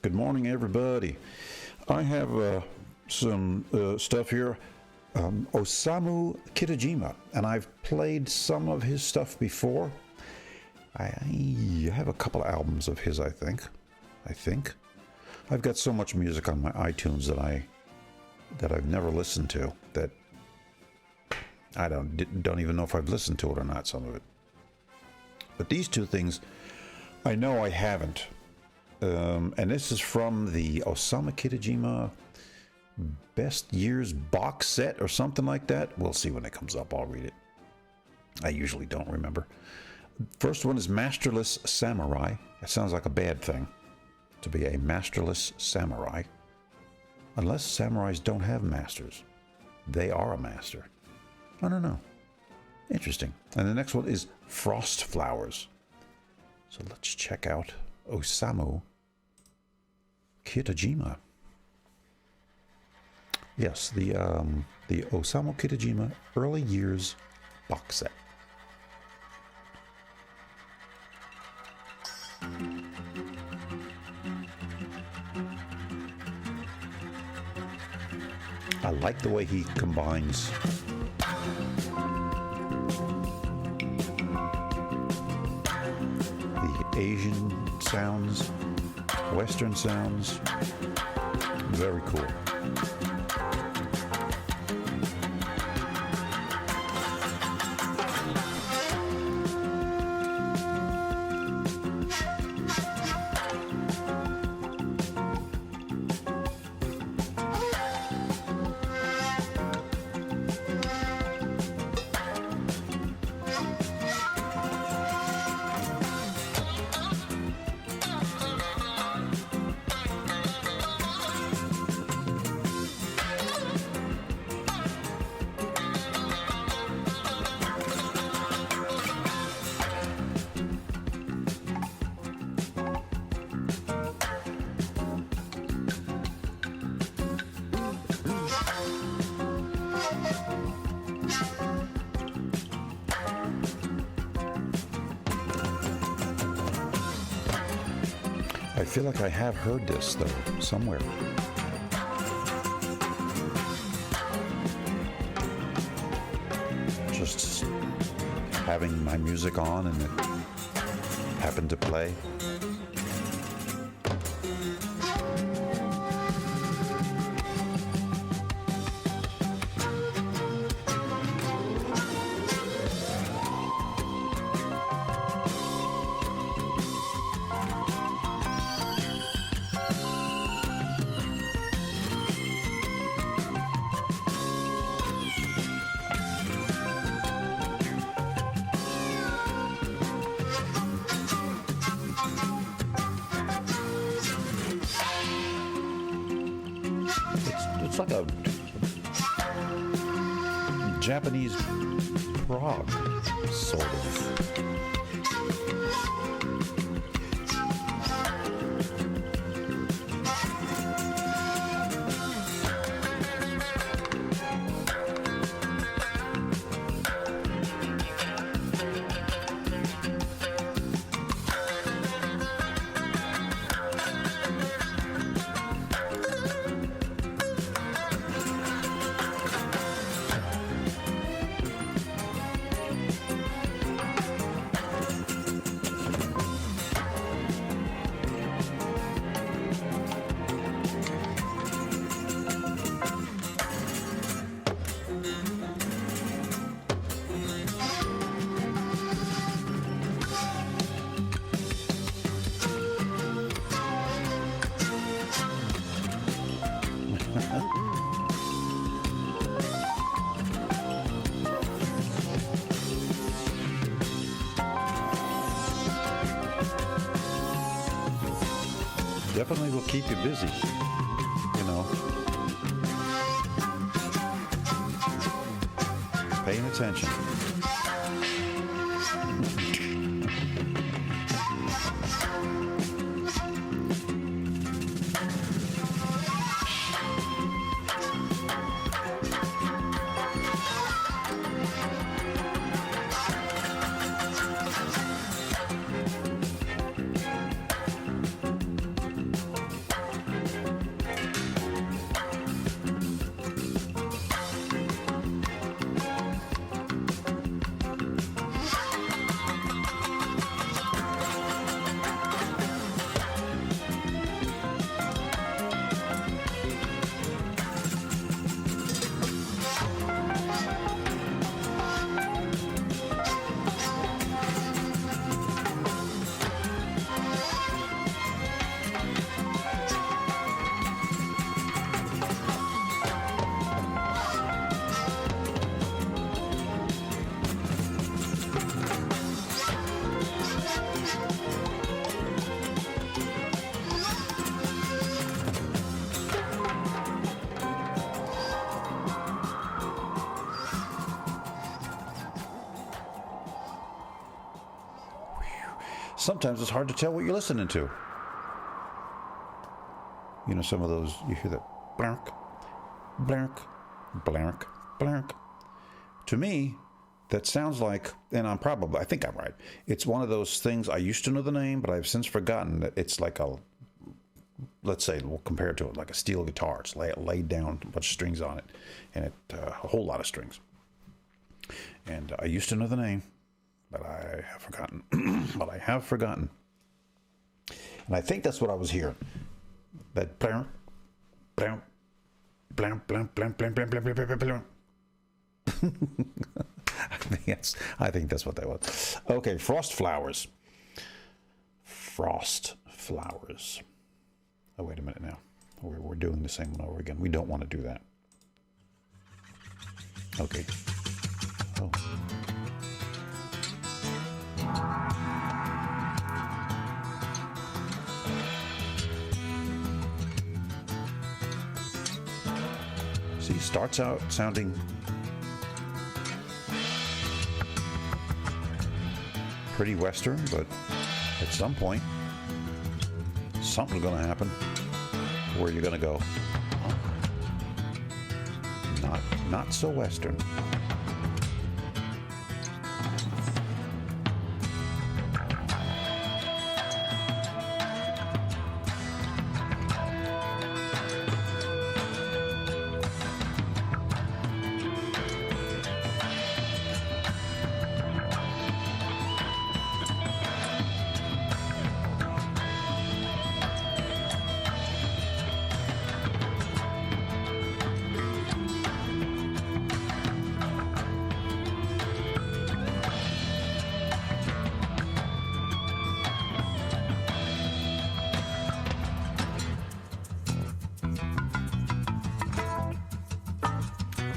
Good morning, everybody. I have some stuff here. Osamu Kitajima, and I've played some of his stuff before. I have a couple albums of his, I think. I've got so much music on my iTunes that I've never listened to that I don't even know if I've listened to it or not, some of it. But these two things, I know I haven't. And this is from the Osamu Kitajima Best Years box set or something like that. We'll see when it comes up. I'll read it. I usually don't remember. First one is Masterless Samurai. That sounds like a bad thing, to be a masterless samurai. Unless samurais don't have masters. They are a master. I don't know. Interesting. And the next one is Frost Flowers. So let's check out Osamu Kitajima. Yes, the Osamu Kitajima Early Years box set. I like the way he combines the Asian sounds, Western sounds. Very cool. I feel like I have heard this, though, somewhere. Just having my music on and it happened to play. It's like a Japanese prog, sort of. Definitely will keep you busy, you know. Paying attention. Sometimes it's hard to tell what you're listening to. You know, some of those, you hear that blank, blank, blank, blank. To me, that sounds like, and I think I'm right. It's one of those things, I used to know the name, but I've since forgotten that it's like a, let's say, we'll compare it to it like a steel guitar. It's laid down, a bunch of strings on it, and a whole lot of strings. And I used to know the name, but I have forgotten. And I think that's what I was hearing. That blam, blam, blam, blam, blam, blam, blam, blam, blam, blam. I think that's what that was. Okay, frost flowers. Frost flowers. Oh, wait a minute now. We're doing the same one over again. We don't want to do that. Okay. Oh. See, starts out sounding pretty Western, but at some point, something's going to happen. Where are you going to go? Not so Western.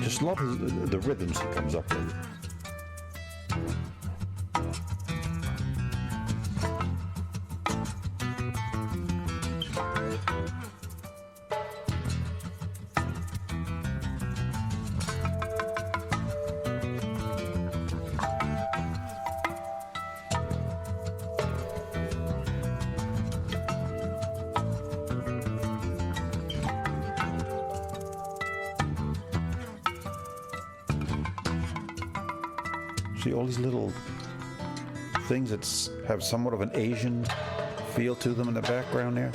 Just love the rhythms he comes up with. See all these little things that have somewhat of an Asian feel to them in the background there?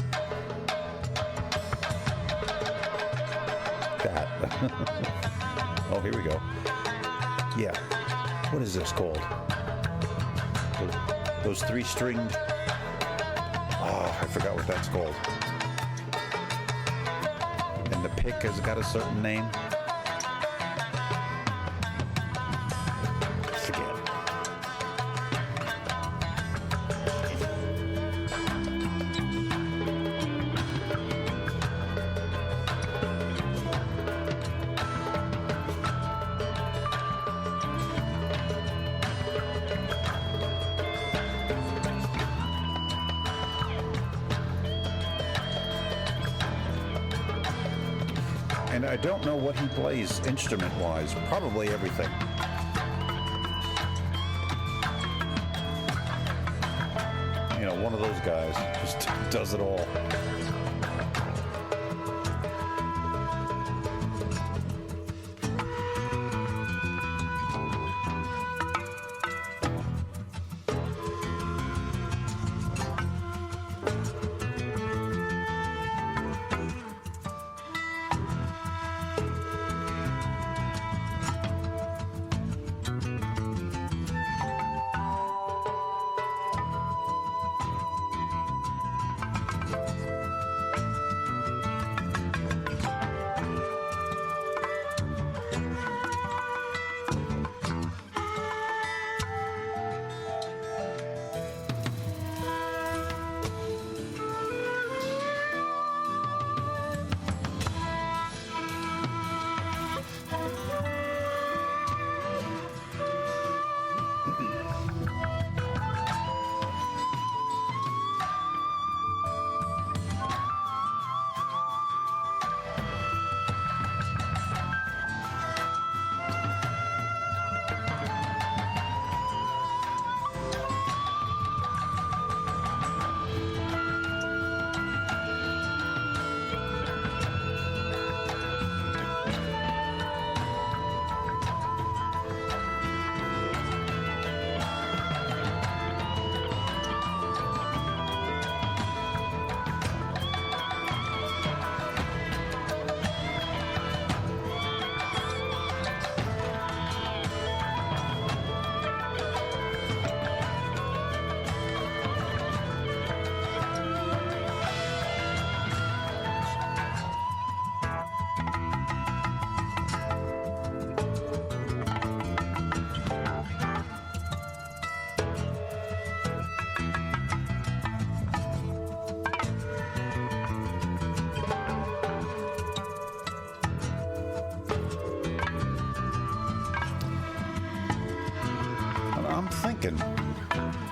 That. Oh, here we go. Yeah. What is this called? Those three-stringed... Oh, I forgot what that's called. And the pick has got a certain name. And I don't know what he plays instrument-wise. Probably everything. You know, one of those guys just does it all.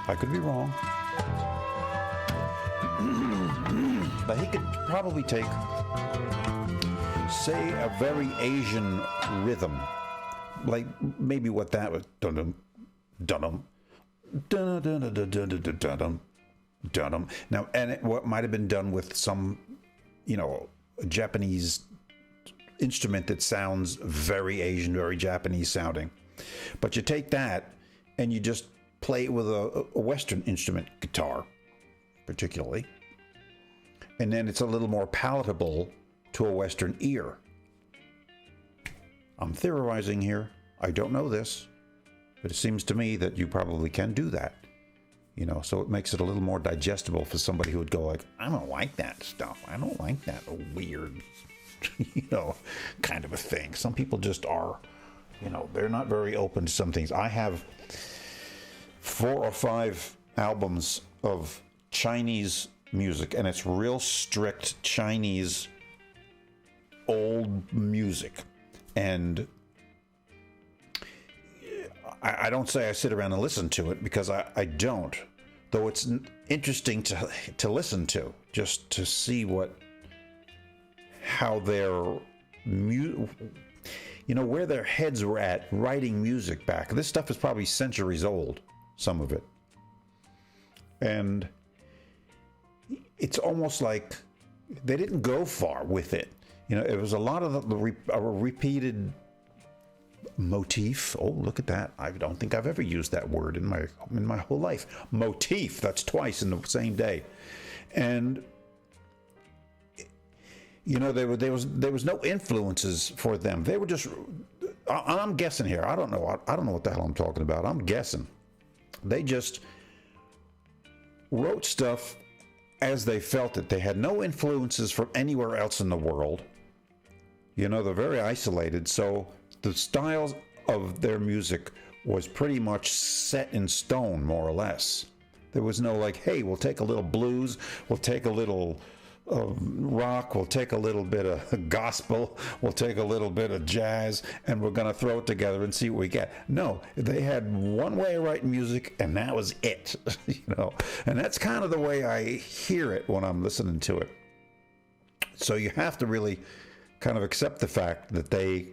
I could be wrong. But he could probably take, say, a very Asian rhythm, like maybe what that was, dun-dum, dun-dum, dun-dum, dun-dum, dun-dum. Now, and what might have been done with some, a Japanese instrument that sounds very Asian, very Japanese sounding. But you take that and you just play it with a Western instrument, guitar, particularly. And then it's a little more palatable to a Western ear. I'm theorizing here. I don't know this, but it seems to me that you probably can do that. So it makes it a little more digestible for somebody who would go like, I don't like that stuff. I don't like that weird, kind of a thing. Some people just are, they're not very open to some things. I have 4 or 5 albums of Chinese music, and it's real strict Chinese old music. And I don't say I sit around and listen to it, because I don't, though it's interesting to listen to, just to see how their where their heads were at writing music back. This stuff is probably centuries old, some of it. And it's almost like they didn't go far with it. It was a lot of a repeated motif. Oh, look at that. I don't think I've ever used that word in my whole life. Motif. That's twice in the same day. And there was no influences for them. They were just, I'm guessing here. I don't know what the hell I'm talking about. I'm guessing. They just wrote stuff as they felt it. They had no influences from anywhere else in the world. They're very isolated, so the styles of their music was pretty much set in stone, more or less. There was no like, hey, we'll take a little blues, we'll take a little rock, we'll take a little bit of gospel, we'll take a little bit of jazz, and we're going to throw it together and see what we get. No, they had one way of writing music, and that was it. And that's kind of the way I hear it when I'm listening to it. So you have to really kind of accept the fact that they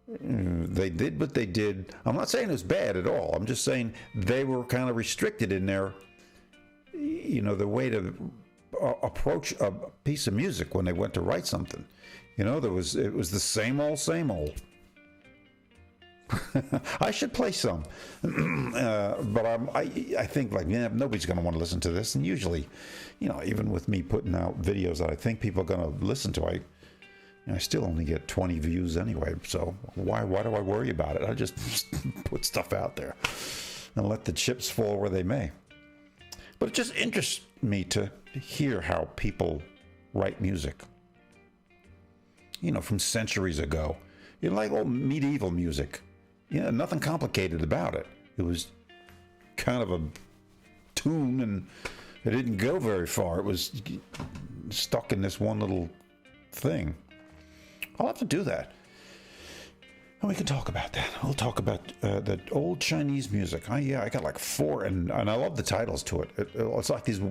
did what they did. I'm not saying it was bad at all. I'm just saying they were kind of restricted in their, the way to approach a piece of music when they went to write something. It was the same old. I should play some, but I think nobody's going to want to listen to this. And usually, even with me putting out videos that I think people are going to listen to, I still only get 20 views anyway, so why do I worry about it? I just put stuff out there and let the chips fall where they may. But it just interests me to hear how people write music, from centuries ago. Like old medieval music. Nothing complicated about it. It was kind of a tune, and it didn't go very far. It was stuck in this one little thing. I'll have to do that. And we can talk about that. We'll talk about the old Chinese music. I got like 4, and I love the titles to it. It's like these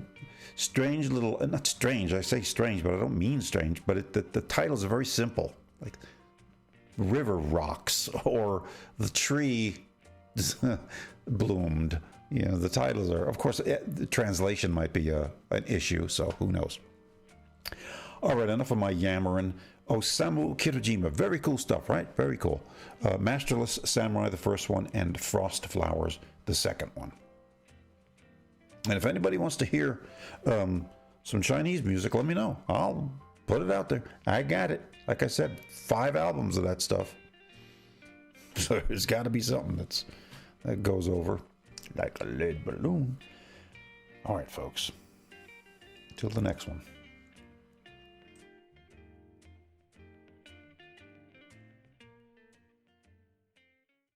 strange little, not strange, I say strange, but I don't mean strange, but the titles are very simple. Like River Rocks, or The Tree Bloomed. The titles are, of course, the translation might be an issue, so who knows. All right, enough of my yammering. Osamu Kitajima, very cool stuff, right? Very cool. Masterless Samurai, the first one, and Frost Flowers, the second one. And if anybody wants to hear some Chinese music, let me know. I'll put it out there. I got it. Like I said, 5 albums of that stuff. So there's got to be something that goes over like a lead balloon. All right, folks. Till the next one.